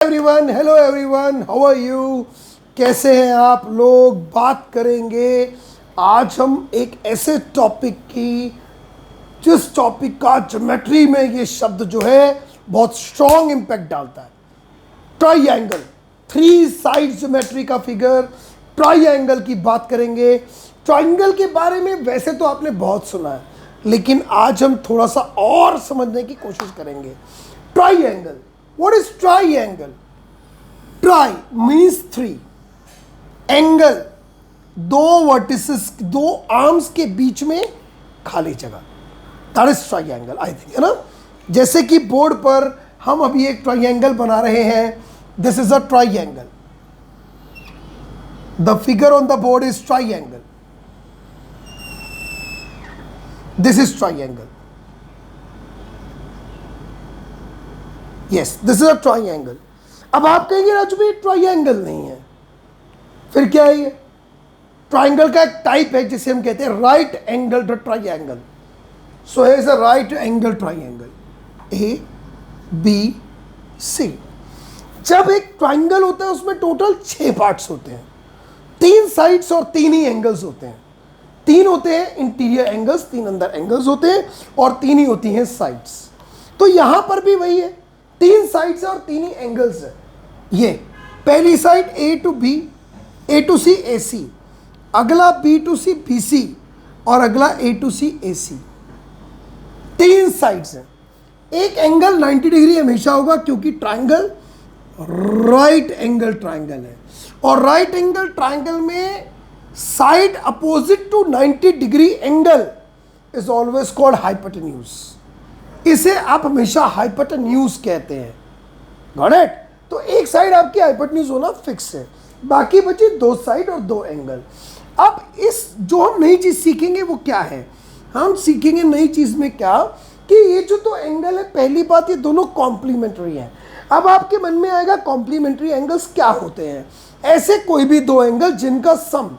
Everyone, hello everyone, how are you? कैसे हैं आप लोग? बात करेंगे आज हम एक ऐसे टॉपिक की जिस टॉपिक का ज्योमेट्री में ये शब्द जो है बहुत स्ट्रॉन्ग इंपैक्ट डालता है। ट्राइंगल, थ्री साइड ज्योमेट्री का फिगर, ट्राइंगल की बात करेंगे। ट्राइंगल के बारे में वैसे तो आपने बहुत सुना है, लेकिन आज हम थोड़ा सा और समझने की कोशिश करेंगे। Triangle, what is triangle? Try means three, angle दो वर्टिसेस, दो आर्म्स के बीच में खाली जगह, that is triangle. I think, है ना? जैसे कि बोर्ड पर हम अभी एक ट्राइंगल बना रहे हैं। This is a triangle, the figure on the board is triangle, this is triangle, yes, this is a triangle. अब आप कहेंगे राजू भाई ट्राइंगल नहीं है, फिर क्या है ये? ट्राइंगल का एक टाइप है जिसे हम कहते हैं right angle triangle. So here is a right angle triangle, A B C. जब एक ट्राइंगल होता है उसमें टोटल 6 पार्ट्स होते हैं, 3 साइड्स और 3 ही एंगल्स होते हैं। 3 होते हैं इंटीरियर एंगल्स, 3 अंदर एंगल्स होते हैं और 3 ही होती हैं साइड्स। तो यहां पर भी वही है, 3 साइड्स और 3 ही एंगल्स है। ये पहली side A to B, A to C A C, अगला B to C B C और अगला ए to C A C. 3 sides हैं। एक एंगल 90 डिग्री हमेशा होगा क्योंकि ट्राइंगल राइट एंगल ट्राइंगल है, और राइट एंगल ट्राइंगल में side opposite to 90 degree angle is always called hypotenuse. इसे आप हमेशा हाइपोटेन्यूज कहते हैं। Got it? तो एक साइड आपकी हाइपोटेन्यूज होना फिक्स है, बाकी बची 2 साइड और 2 एंगल। अब इस जो हम नई चीज सीखेंगे वो क्या है? हम सीखेंगे नई चीज में क्या कि ये जो 2 एंगल है, पहली बात ये दोनों कॉम्प्लीमेंट्री हैं। अब आपके मन में आएगा कॉम्प्लीमेंट्री एंगल्स क्या होते हैं? ऐसे कोई भी 2 एंगल जिनका सम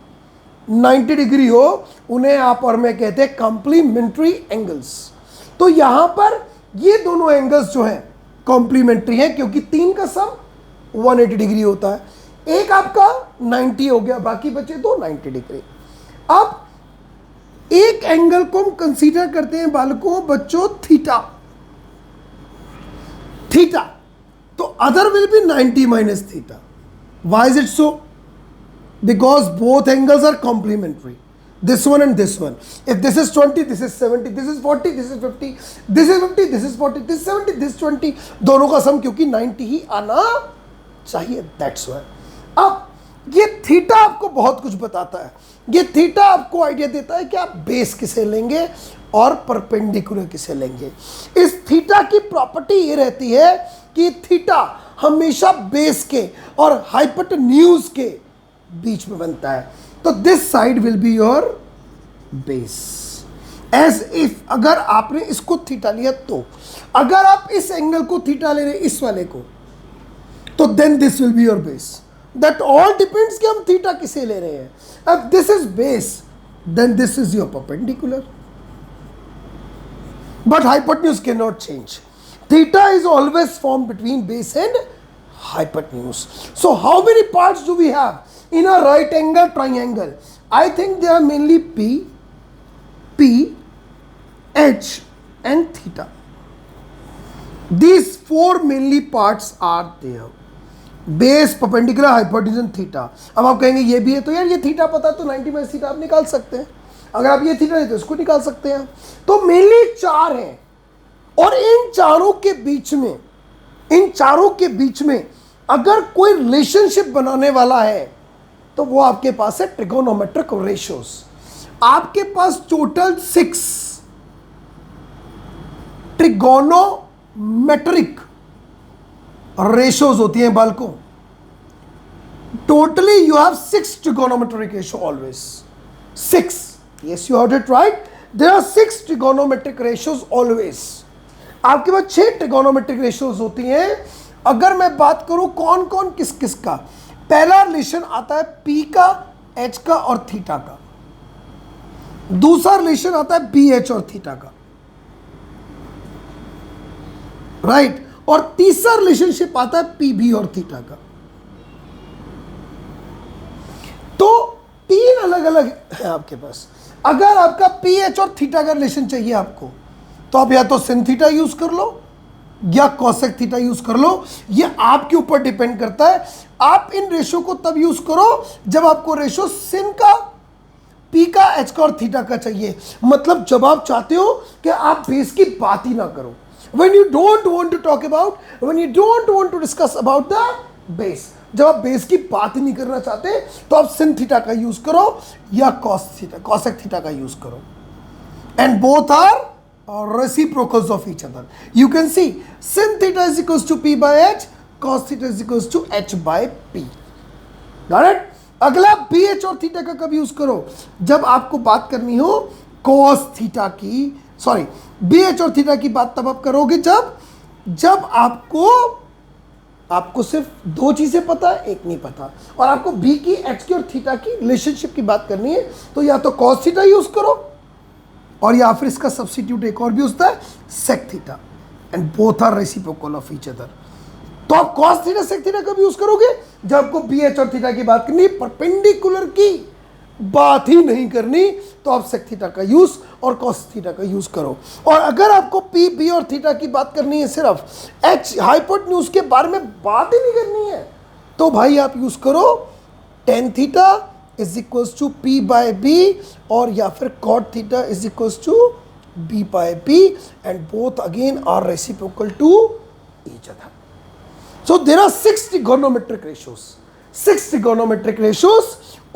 90 डिग्री हो उन्हें आप और मैं कहते हैं कॉम्प्लीमेंट्री एंगल्स। तो यहां पर ये दोनों एंगल्स जो हैं कॉम्प्लीमेंट्री हैं क्योंकि 3 का सम 180 डिग्री होता है। एक आपका 90 हो गया, बाकी बचे 2 90 डिग्री। अब एक एंगल को हम कंसीडर करते हैं बालकों, बच्चों, थीटा। थीटा तो other will be 90 minus theta. Why is it so? Because both angles are complementary, this one and this one. If this is 20, this is 70, this is 40, this is 50, this is 50, this is 40, this is 70, this is 20, दोनों का सम क्योंकि 90 ही आना चाहिए, that's why। अब ये theta आपको बहुत कुछ बताता है। ये थीटा आपको आइडिया देता है कि आप बेस किसे लेंगे और परपेंडिकुलर किसे लेंगे। इस थीटा की प्रॉपर्टी ये रहती है कि थीटा हमेशा बेस के और हाइपोटेन्यूज के बीच में बनता है। तो this side will be your base, as if अगर आपने इसको थीटा लिया तो, अगर आप इस एंगल को थीटा ले रहे हैं, इस वाले को, तो then this will be your base. That all depends कि हम थीटा किसे ले रहे हैं। अब this is base, then this is your perpendicular, but hypotenuse can not change. Theta is always form between base and hypotenuse. So how many parts do we have in a right angle triangle? I think there are mainly P, H and theta. These 4 mainly parts are there. Base, perpendicular, hypotenuse and theta. अब आप कहेंगे ये भी है, तो यार ये theta पता तो 90 माइनस थीटा आप निकाल सकते हैं। अगर आप ये थीटा लेते तो इसको निकाल सकते हैं। तो मेनली 4 हैं, और इन चारों के बीच में अगर कोई रिलेशनशिप बनाने वाला है तो वो आपके पास है ट्रिगोनोमेट्रिक रेशियोज। आपके पास टोटल 6 ट्रिगोनोमेट्रिक रेशियोज होती हैं बालकों। Totally you have 6 trigonometric ratio, always 6। Yes, you heard it right, there are 6 trigonometric ratios always. आपके पास 6 ट्रिगोनोमेट्रिक रेशियोज होती हैं। अगर मैं बात करूं कौन कौन किस किस का, पहला रिलेशन आता है P का, H का और थीटा का। दूसरा रिलेशन आता है BH और थीटा का, राइट? और तीसरा रिलेशनशिप आता है पी बी और थीटा का। तो तीन अलग अलग है आपके पास। अगर आपका पी एच और थीटा का रिलेशन चाहिए आपको, तो आप या तो सिन थीटा यूज कर लो या कॉसेक थीटा यूज कर लो, ये आपके ऊपर डिपेंड करता है। आप इन रेशो को तब यूज करो जब आपको रेशो सिन का, पी का, एच का और थीटा का चाहिए। मतलब जब आप चाहते हो कि आप बेस की बात ही ना करो, when you don't want to talk about, when you don't want to discuss about the base, जब आप बेस की बात ही नहीं करना चाहते तो आप सिन थीटा का यूज करो या कॉस थीटा, कॉसेक थीटा का यूज करो। And both are reciprocals of each other. You can see sin theta is equals to p by h, cos theta is equals to h by p. Got it? अगला B H और theta का कब use करो? जब आपको बात करनी हो cos थीटा की, सॉरी बी एच और थीटा की बात तब आप करोगे जब आपको सिर्फ दो चीजें पता है, एक नहीं पता, और आपको बी की, एच की और थीटा की रिलेशनशिप की बात करनी है, तो या तो cos थीटा यूज करो और या फिर इसका सब्स्टिट्यूट एक और भी होता है sec theta, and both are reciprocal of each other. तो आप cos थीटा sec थीटा कब यूज करोगे? जब आपको बी एच और थीटा की बात करनी, परपेंडिकुलर की बात ही नहीं करनी, तो आप sec थीटा का यूज और cos थीटा का यूज करो। और अगर आपको पी बी और थीटा की बात करनी है, सिर्फ एच हाइपोटेन्यूज के बारे में बात ही नहीं करनी है, तो भाई आप यूज करो tan theta is equals to P by B, और या फिर cot theta is equals to B by B, and both again are reciprocal to each other. So there are 6 trigonometric ratios, 6 trigonometric ratios.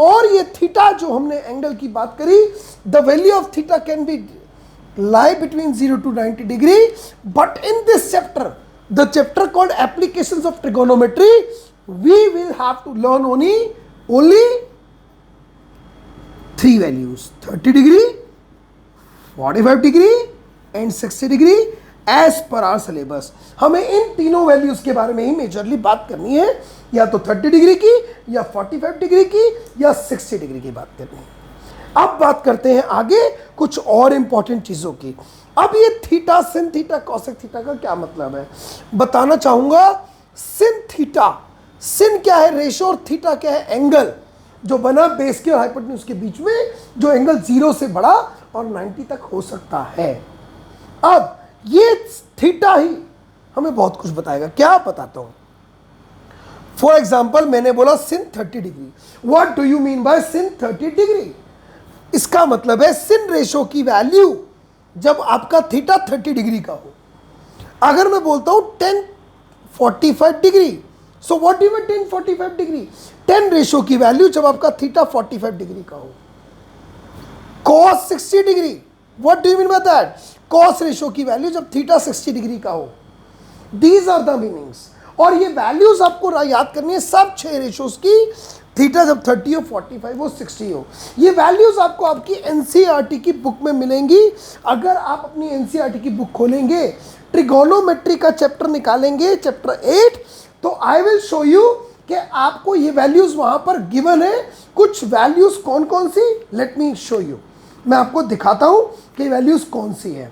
और ये theta जो हमने angle की बात करी, the value of theta can be lie between 0 to 90 degree, but in this chapter, the chapter called applications of trigonometry, we will have to learn only 3 values: 30 degree, 45 degree and 60 degree as per our syllabus। हमें इन तीनों values के बारे में ही majorly बात करनी है, या तो 30 डिग्री की, या 45 डिग्री की, या 60 डिग्री की बात करनी है। अब बात करते हैं आगे कुछ और इंपॉर्टेंट चीजों की। अब ये theta, sin theta, cosec theta का क्या मतलब है बताना चाहूंगा। सिन थीटा, सिन क्या है? रेशो, और थीटा क्या है? एंगल जो बना बेस के और हाइपोटेन्यूज के बीच में, जो एंगल 0 से बड़ा और 90 तक हो सकता है। अब ये थीटा ही हमें बहुत कुछ बताएगा। क्या बताता हूं? फॉर एग्जाम्पल मैंने बोला sin 30 degree. What do you mean by sin 30 degree? इसका मतलब है सिन रेशो की वैल्यू जब आपका थीटा 30 डिग्री का हो। अगर मैं बोलता हूं 1045 degree, so what do you mean 1045 degree? 10 ratio की वैल्यू जब आपका थीटा 45 डिग्री का हो। cos 60 degree, what do you mean by that? cos ratio की वैल्यू जब थीटा 60 डिग्री का हो। These are the meanings. और ये वैल्यूज आपको याद करनी है सब 6 रेशोज की। थीटा जब 30 हो, 45 हो, 60 हो, ये वैल्यूज आपको आपकी एनसीईआरटी की बुक में मिलेंगी। अगर आप अपनी एनसीईआरटी की बुक खोलेंगे, ट्रिगोनोमेट्री का चैप्टर निकालेंगे, चैप्टर 8, तो आई विल शो यू कि आपको ये वैल्यूज वहां पर गिवन है। कुछ वैल्यूज कौन कौन सी, लेट मी शो यू। मैं आपको दिखाता हूं कि वैल्यूज कौन सी है।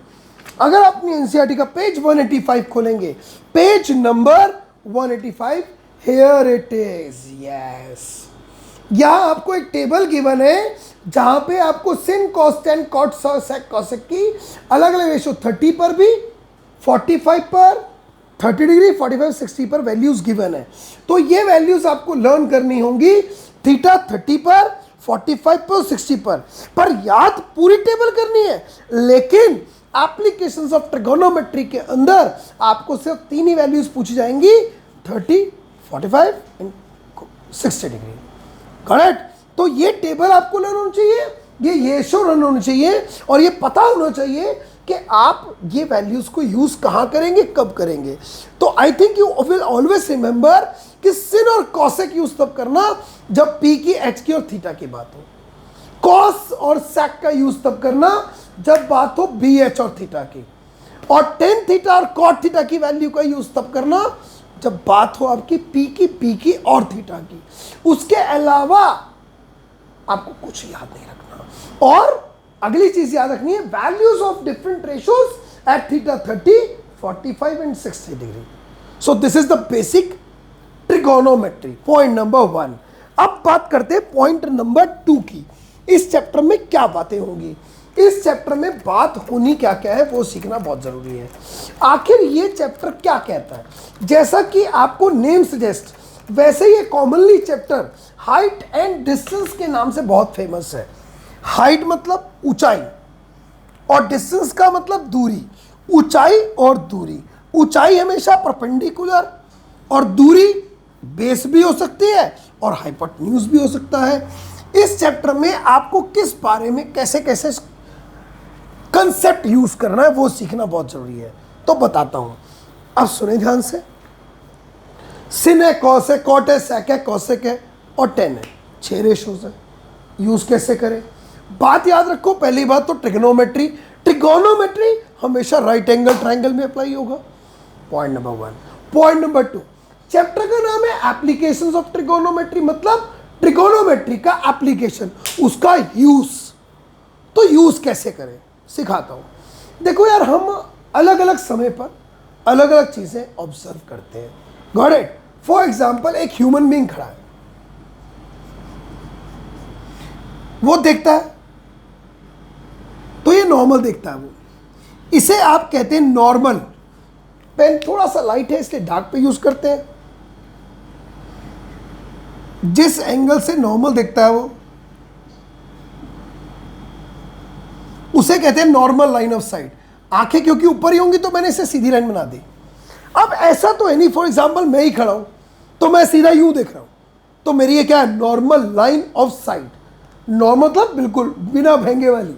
अगर आप अपनी एनसीईआरटी का पेज 185 खोलेंगे, page number 185, here it is, yes. यहां आपको एक टेबल गिवन है जहां पे आपको सिन, कॉस, टेन, कॉट, सेक, कॉसेक की अलग अलग रेशो 30 पर भी, 45 पर, 30 डिग्री, 45, 60 पर वैल्यूज गिवन है। तो ये वैल्यूज आपको लर्न करनी होंगी थीटा 30 पर, 45 पर, 60 पर याद पूरी टेबल करनी है। लेकिन एप्लीकेशंस ऑफ ट्रिगोनोमेट्री के अंदर आपको सिर्फ 3 ही वैल्यूज पूछी जाएंगी: 30, 45 एंड 60 डिग्री। करेक्ट? तो ये टेबल आपको लर्न होना चाहिए, ये रेशो लर्न होना चाहिए, और ये पता होना चाहिए कि आप ये वैल्यूज को यूज कहां करेंगे, कब करेंगे। तो I think you will always remember कि सिन और कॉसेक यूज तब करना जब पी की, एच की और थीटा की बात हो। कॉस और सेक का यूज तब करना जब बात हो बी, एच और थीटा की। और टेन थीटा और कॉट थीटा की वैल्यू का यूज तब करना जब बात हो आपकी पी की और थीटा की। उसके अलावा आपको कुछ याद नहीं रखना। और अगली चीज याद रखनी है, values of different ratios at theta 30, 45 and 60 degree. So this is the basic trigonometry, point number 1। अब बात करते हैं पॉइंट नंबर 2 की। इस चैप्टर में क्या बातें होंगी, इस चैप्टर में बात होनी क्या क्या है वो सीखना बहुत जरूरी है। आखिर ये चैप्टर क्या कहता है, जैसा कि आपको नेम सजेस्ट, वैसे ये commonly chapter height and distance के नाम से बहुत फेमस है। हाइट मतलब ऊंचाई और डिस्टेंस का मतलब दूरी। ऊंचाई और दूरी, ऊंचाई हमेशा परपेंडिकुलर और दूरी बेस भी हो सकती है और हाइपोटेन्यूज भी हो सकता है। इस चैप्टर में आपको किस बारे में कैसे कैसे कंसेप्ट यूज करना है वो सीखना बहुत जरूरी है। तो बताता हूं, अब सुने ध्यान से। सिन है, कॉस है, कॉट है, सेक है, कॉसेक है और टेन है, 6 रेशोज है। यूज कैसे करें, बात याद रखो। पहली बात तो ट्रिग्नोमेट्री, ट्रिगोनोमेट्री हमेशा राइट एंगल ट्राइंगल में अप्लाई होगा, point number 1। Point number 2, chapter का नाम है एप्लीकेशंस ऑफ ट्रिगोनोमेट्री, मतलब ट्रिगोनोमेट्री का एप्लीकेशन, उसका यूज। तो यूज कैसे करें सिखाता हूं। देखो यार, हम अलग अलग समय पर अलग अलग चीजें ऑब्जर्व करते हैं। Got it. फॉर एग्जाम्पल, एक ह्यूमन बीइंग खड़ा है, वो देखता है तो ये नॉर्मल देखता है, वो इसे आप कहते हैं नॉर्मल। पेन थोड़ा सा लाइट है इसलिए डार्क पे यूज करते हैं। जिस एंगल से नॉर्मल देखता है वो, उसे कहते हैं नॉर्मल लाइन ऑफ साइट। आंखें क्योंकि ऊपर ही होंगी तो मैंने इसे सीधी लाइन बना दी। अब ऐसा तो है नहीं, फॉर एग्जाम्पल मैं ही खड़ा हूं तो मैं सीधा यूं देख रहा हूं, तो मेरी ये क्या है, normal line of site. Normal मतलब बिल्कुल बिना भेंगे वाली,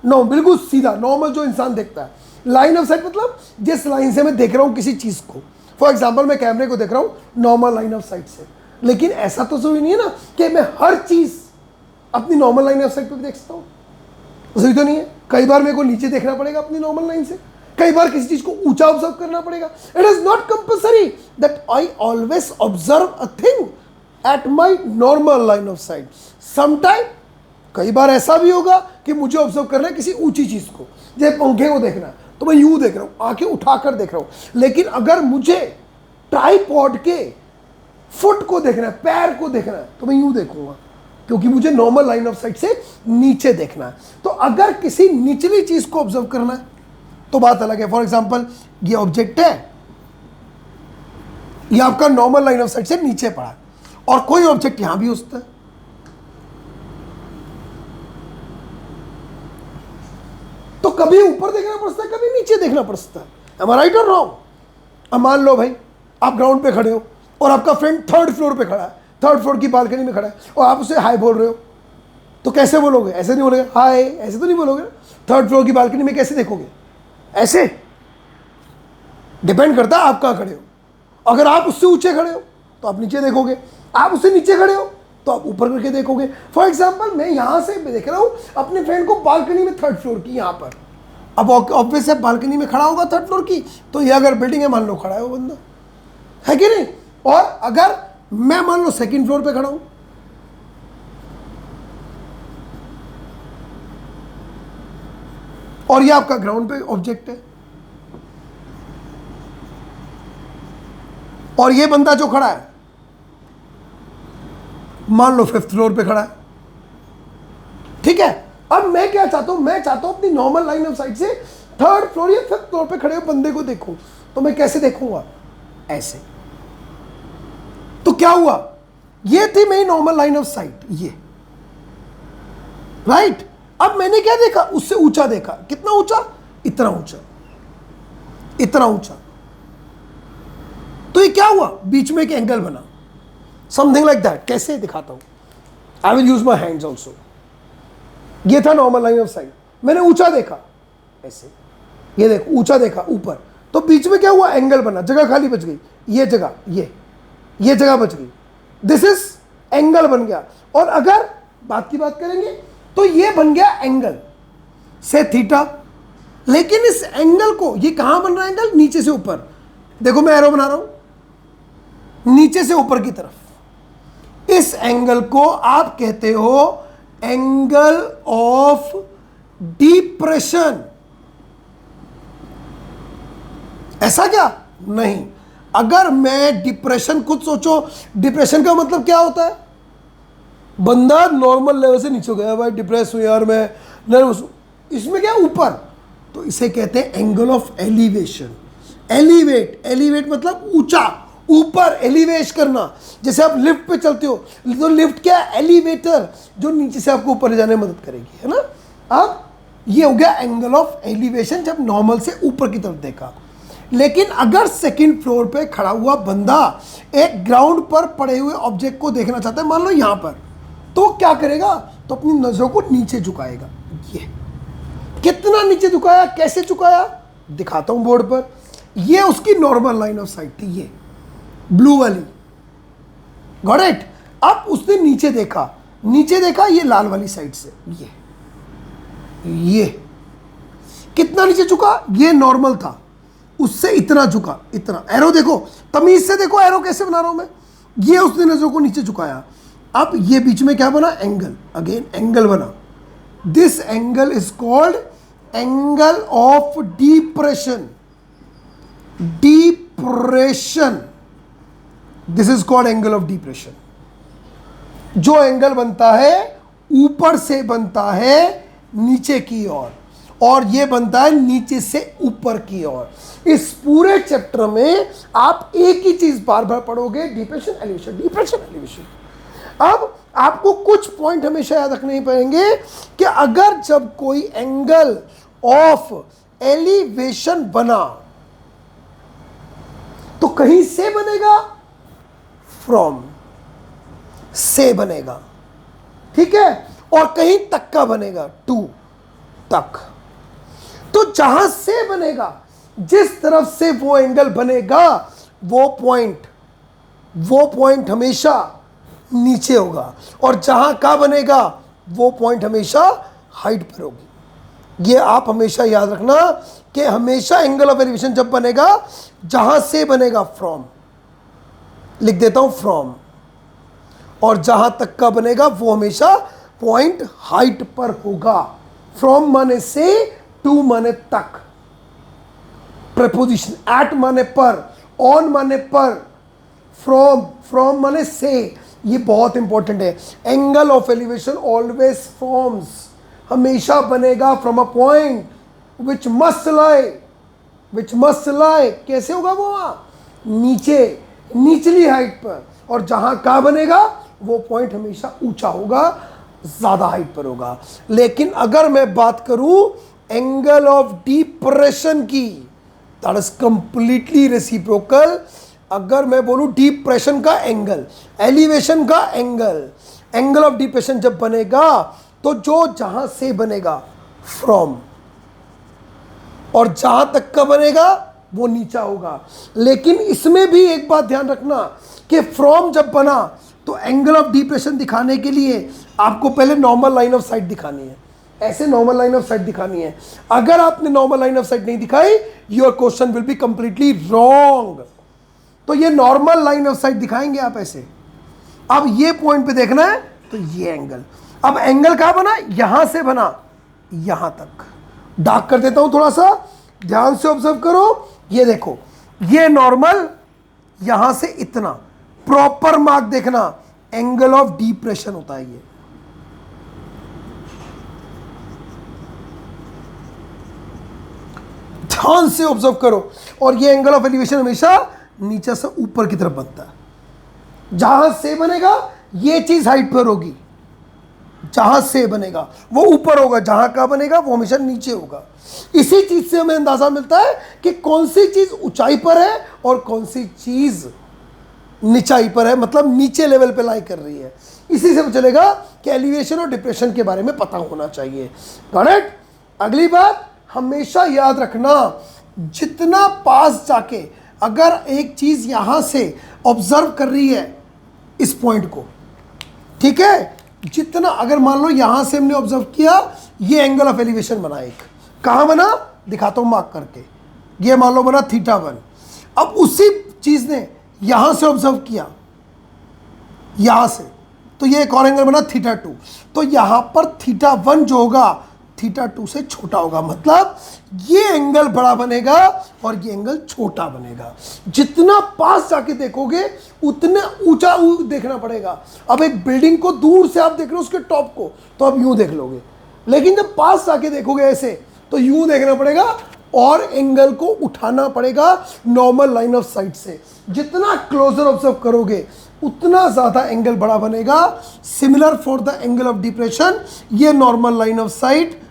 नो बिल्कुल सीधा, नॉर्मल जो इंसान देखता है। लाइन ऑफ साइट मतलब जिस लाइन से मैं देख रहा हूं किसी चीज को। फॉर एग्जाम्पल मैं कैमरे को देख रहा हूं नॉर्मल लाइन ऑफ साइट से, लेकिन ऐसा तो जरूरी नहीं है ना कि मैं हर चीज अपनी नॉर्मल लाइन ऑफ साइट पर भी देख सकता हूं। जरूरी तो नहीं है। कई बार मेरे को नीचे देखना पड़ेगा अपनी नॉर्मल लाइन से, कई बार किसी चीज को ऊंचा ऑब्जर्व करना पड़ेगा। It is not compulsory that I always observe a thing at my normal line of site. Sometime, कई बार ऐसा भी होगा कि मुझे ऑब्जर्व करना है किसी ऊंची चीज को, जैसे पंखे को देखना है तो मैं यूं देख रहा हूं, आंखें उठाकर देख रहा हूं। लेकिन अगर मुझे ट्राइपॉड के फुट को देखना है, पैर को देखना है, तो मैं यूं देखूंगा क्योंकि मुझे नॉर्मल लाइन ऑफ साइट से नीचे देखना है। तो अगर किसी निचली चीज को ऑब्जर्व करना है तो बात अलग है। फॉर एग्जाम्पल, ये ऑब्जेक्ट है, ये आपका नॉर्मल लाइन ऑफ साइट से नीचे पड़ा है, और कोई ऑब्जेक्ट यहां भी हो सकता है। तो कभी ऊपर देखना पड़ सकता है, कभी नीचे देखना पड़ सकता है। Am I right or wrong? अब मान लो भाई, आप ग्राउंड पे खड़े हो और आपका फ्रेंड 3rd फ्लोर पे खड़ा है, 3rd फ्लोर की बालकनी में खड़ा है, और आप उसे हाय बोल रहे हो, तो कैसे बोलोगे? ऐसे नहीं बोलोगे हाय, ऐसे तो नहीं बोलोगे। 3rd फ्लोर की बालकनी में कैसे देखोगे? ऐसे। डिपेंड करता है आप कहाँ खड़े हो। अगर आप उससे ऊंचे खड़े हो तो आप नीचे देखोगे, आप उससे नीचे खड़े हो तो आप ऊपर करके देखोगे। फॉर एग्जाम्पल, मैं यहां से देख रहा हूं अपने फ्रेंड को बालकनी में 3rd फ्लोर की, यहां पर। अब ऑब्वियस है बालकनी में खड़ा होगा 3rd फ्लोर की, तो ये अगर बिल्डिंग है, मान लो खड़ा है वो बंदा, है कि नहीं। और अगर मैं मान लो 2nd फ्लोर पे खड़ा हूं, और ये आपका ग्राउंड पे ऑब्जेक्ट है, और ये बंदा जो खड़ा है मान लो 5th फ्लोर पे खड़ा है, ठीक है। अब मैं क्या चाहता हूं, मैं चाहता हूं अपनी नॉर्मल लाइन ऑफ साइट से 3rd फ्लोर या 5th फ्लोर पे खड़े हुए बंदे को देखूं, तो मैं कैसे देखूंगा? ऐसे। तो क्या हुआ, ये थी मेरी नॉर्मल लाइन ऑफ साइट, ये राइट। अब मैंने क्या देखा, उससे ऊंचा देखा। कितना ऊंचा? इतना ऊंचा, इतना ऊंचा। तो ये क्या हुआ, बीच में एक एंगल बना, समथिंग लाइक दैट। कैसे दिखाता हूं, I will use my hands also. ये था नॉर्मल लाइन ऑफ साइट, मैंने ऊंचा देखा ऐसे, ये देखो ऊंचा देखा ऊपर, तो बीच में क्या हुआ, एंगल बना, जगह खाली बच गई, ये जगह, ये जगह बच गई, दिस इज एंगल बन गया। और अगर बात की बात करेंगे तो ये बन गया एंगल से थीटा। लेकिन इस एंगल को, ये कहां बन रहा है एंगल, नीचे से ऊपर। देखो मैं एरो बना रहा हूं नीचे से ऊपर की तरफ। इस एंगल को आप कहते हो एंगल ऑफ डिप्रेशन। ऐसा क्या? नहीं। अगर मैं डिप्रेशन, खुद सोचो डिप्रेशन का मतलब क्या होता है, बंदा नॉर्मल लेवल से नीचे हो गया, भाई डिप्रेस हूं यार मैं, नर्वस हूं, इसमें क्या ऊपर, तो इसे कहते हैं angle of elevation. Elevate, elevate मतलब ऊंचा, ऊपर, एलिवेश करना। जैसे आप लिफ्ट पे चलते हो तो लिफ्ट क्या है, एलिवेटर, जो नीचे से आपको ऊपर ले जाने में मदद करेगी, है ना। अब ये हो गया एंगल ऑफ एलिवेशन, जब नॉर्मल से ऊपर की तरफ देखा। लेकिन अगर सेकंड फ्लोर पे खड़ा हुआ बंदा एक ग्राउंड पर पड़े हुए ऑब्जेक्ट को देखना चाहता है, मान लो यहां पर, तो क्या करेगा, तो अपनी नजरों को नीचे झुकाएगा। ये कितना नीचे झुकाया, कैसे झुकाया, दिखाता हूं बोर्ड पर। ये उसकी नॉर्मल लाइन ऑफ साइट थी, ये ब्लू वाली, गॉट इट। अब उसने नीचे देखा, नीचे देखा ये लाल वाली साइड से, ये कितना नीचे झुका, ये नॉर्मल था, उससे इतना झुका, इतना। एरो देखो, तमीज से देखो एरो कैसे बना रहा हूं मैं, ये उसने नजरों को नीचे झुकाया। अब ये बीच में क्या बना, एंगल, अगेन एंगल बना। This angle is called angle of depression, depression, this is called angle of depression. जो एंगल बनता है ऊपर से बनता है नीचे की ओर, और ये बनता है नीचे से ऊपर की ओर। इस पूरे चैप्टर में आप एक ही चीज बार बार पढ़ोगे, डिप्रेशन एलिवेशन, डिप्रेशन एलिवेशन। अब आपको कुछ पॉइंट हमेशा याद रखने ही पड़ेंगे कि अगर जब कोई एंगल ऑफ एलिवेशन बना तो कहीं से बनेगा, फ्रॉम से बनेगा, ठीक है, और कहीं तक का बनेगा, टू तक। तो जहां से बनेगा, जिस तरफ से वो एंगल बनेगा, वो पॉइंट हमेशा नीचे होगा, और जहां का बनेगा वो पॉइंट हमेशा हाइट पर होगी। ये आप हमेशा याद रखना कि हमेशा एंगल ऑफ एलिवेशन जब बनेगा, जहां से बनेगा, फ्रॉम, लिख देता हूं फ्रॉम, और जहां तक का बनेगा वो हमेशा पॉइंट हाइट पर होगा। फ्रॉम माने से, टू माने तक, प्रपोजिशन, एट माने पर, ऑन माने पर, फ्रॉम माने से। ये बहुत इंपॉर्टेंट है। Angle of elevation always forms, हमेशा बनेगा from a point which must लाई, कैसे होगा वो, नीचे, निचली हाइट पर, और जहां का बनेगा वो पॉइंट हमेशा ऊंचा होगा, ज्यादा हाइट पर होगा। लेकिन अगर मैं बात करूं एंगल ऑफ डिप्रेशन की, दैट इज कंप्लीटली रेसिप्रोकल। अगर मैं बोलूं डिप्रेशन का एंगल, एलिवेशन का एंगल, एंगल ऑफ डिप्रेशन जब बनेगा तो जो जहां से बनेगा, फ्रॉम, और जहां तक का बनेगा वो नीचा होगा। लेकिन इसमें भी एक बात ध्यान रखना कि फ्रॉम जब बना तो एंगल ऑफ डिप्रेशन दिखाने के लिए आपको पहले नॉर्मल लाइन ऑफ साइट दिखानी है, ऐसे नॉर्मल लाइन ऑफ साइट दिखानी है। अगर आपने नॉर्मल लाइन ऑफ साइट नहीं दिखाई, your question will be completely wrong. तो ये नॉर्मल लाइन ऑफ साइट दिखाएंगे आप ऐसे। अब ये पॉइंट पे देखना है, तो ये एंगल, अब एंगल कहां बना, यहां से बना यहां तक। डार्क कर देता हूं थोड़ा सा, ध्यान से ऑब्जर्व करो। ये देखो, ये नॉर्मल, यहां से इतना, प्रॉपर मार्क देखना, एंगल ऑफ डिप्रेशन होता है ये। ध्यान से ऑब्जर्व करो। और ये एंगल ऑफ एलिवेशन हमेशा नीचे से ऊपर की तरफ बनता है। जहां से बनेगा ये चीज हाइट पर होगी, जहां से बनेगा वो ऊपर होगा, जहां का बनेगा वो हमेशा नीचे होगा। इसी चीज से हमें अंदाजा मिलता है कि कौन सी चीज ऊंचाई पर है और कौन सी चीज निचाई पर है, मतलब नीचे लेवल पे लाई कर रही है। इसी से चलेगा कि एलिवेशन और डिप्रेशन के बारे में पता होना चाहिए। Got it. अगली बात हमेशा याद रखना, जितना पास जाके अगर एक चीज यहां से ऑब्जर्व कर रही है इस पॉइंट को, ठीक है, जितना, अगर मान लो यहां से हमने ऑब्जर्व किया, ये एंगल ऑफ एलिवेशन बना, एक कहां बना दिखाता हूं मार्क करके, ये मान लो बना θ1। अब उसी चीज ने यहां से ऑब्जर्व किया, यहां से, तो ये एक और एंगल बना θ2। तो यहां पर θ1 जो होगा थीटा 2 से छोटा होगा, मतलब ये एंगल बड़ा बनेगा और ये एंगल छोटा बनेगा। जितना पास जाके देखोगे उतने ऊंचा देखना पड़ेगा। अब एक बिल्डिंग को दूर से आप देख रहे हो उसके टॉप को, तो आप यूं देख लोगे, लेकिन जब पास जाके देखोगे ऐसे तो यूं देखना पड़ेगा और एंगल को उठाना पड़ेगा नॉर्मल लाइन ऑफ साइट से। जितना क्लोजर ऑब्जर्व करोगे उतना ज्यादा एंगल बड़ा बनेगा। Similar for the angle of depression, ये नॉर्मल लाइन ऑफ साइट,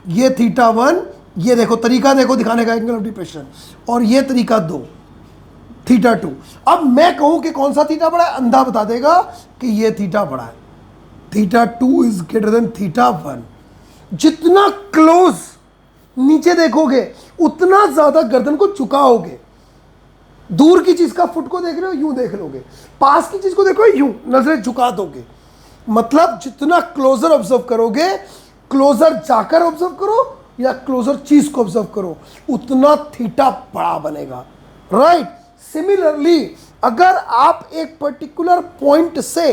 ये थीटा 1, ये देखो तरीका देखो दिखाने का एंगल ऑफ डिप्रेशन, और ये तरीका 2 थीटा 2। अब मैं कहूं कि कौन सा थीटा बड़ा है, अंधा बता देगा कि ये थीटा बड़ा है। Theta 2 is greater than theta 1। जितना क्लोज नीचे देखोगे उतना ज्यादा गर्दन को झुकाओगे। दूर की चीज का फुट को देख रहे हो यूं देख लोगे, पास की चीज को देखो यूं नजरें झुका दोगे। मतलब जितना क्लोजर ऑब्जर्व करोगे, क्लोजर जाकर ऑब्जर्व करो या क्लोजर चीज को ऑब्जर्व करो, उतना थीटा बड़ा बनेगा। राइट। सिमिलरली अगर आप एक पर्टिकुलर पॉइंट से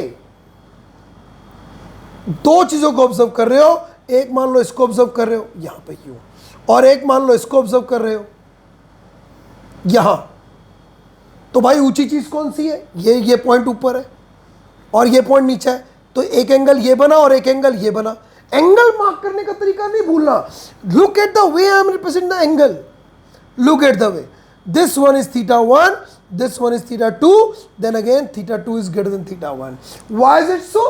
दो चीजों को ऑब्जर्व कर रहे हो, एक मान लो इसको ऑब्जर्व कर रहे हो यहां पे यूं, और एक मान लो इसको ऑब्जर्व कर रहे हो यहां, तो भाई ऊंची चीज कौन सी है, ये पॉइंट ऊपर है और ये पॉइंट नीचे है, तो एक एंगल ये बना और एक एंगल ये बना। एंगल मार्क करने का तरीका नहीं भूलना। Look at the way I am represent the angle, look at the way, this one is theta 1, this one is theta 2, then again theta 2 is greater than theta 1. Why is it so?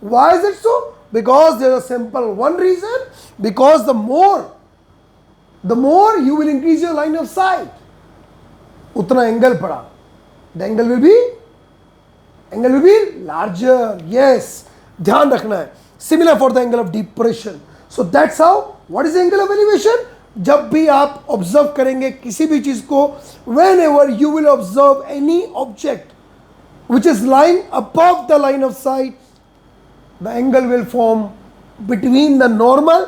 Why is it so? Because there is a simple one reason, because the more you will increase your line of sight, utna angle bada, the angle will be larger. Yes, dhyan rakhna hai. Similar for the angle of depression. So that's how, what is the angle of elevation? जब भी आप observe करेंगे किसी भी चीज को, when ever you will observe any object which is lying above the line of site, the angle will form between the normal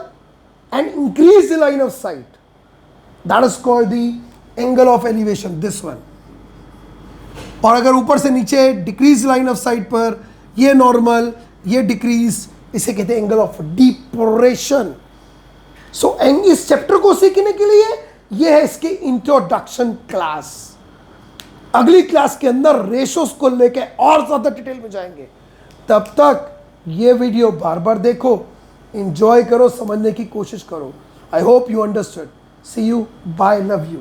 and increase the line of site, that is called the angle of elevation, this one. और अगर ऊपर से नीचे decrease line of site पर ये normal ये decrease, इसे कहते हैं एंगल ऑफ डिप्रेशन। सो इस चैप्टर को सीखने के लिए ये है इसके इंट्रोडक्शन क्लास। अगली क्लास के अंदर रेशोस को लेके और ज्यादा डिटेल में जाएंगे। तब तक ये वीडियो बार बार देखो, एंजॉय करो, समझने की कोशिश करो। I hope you understood. See you, bye, love you.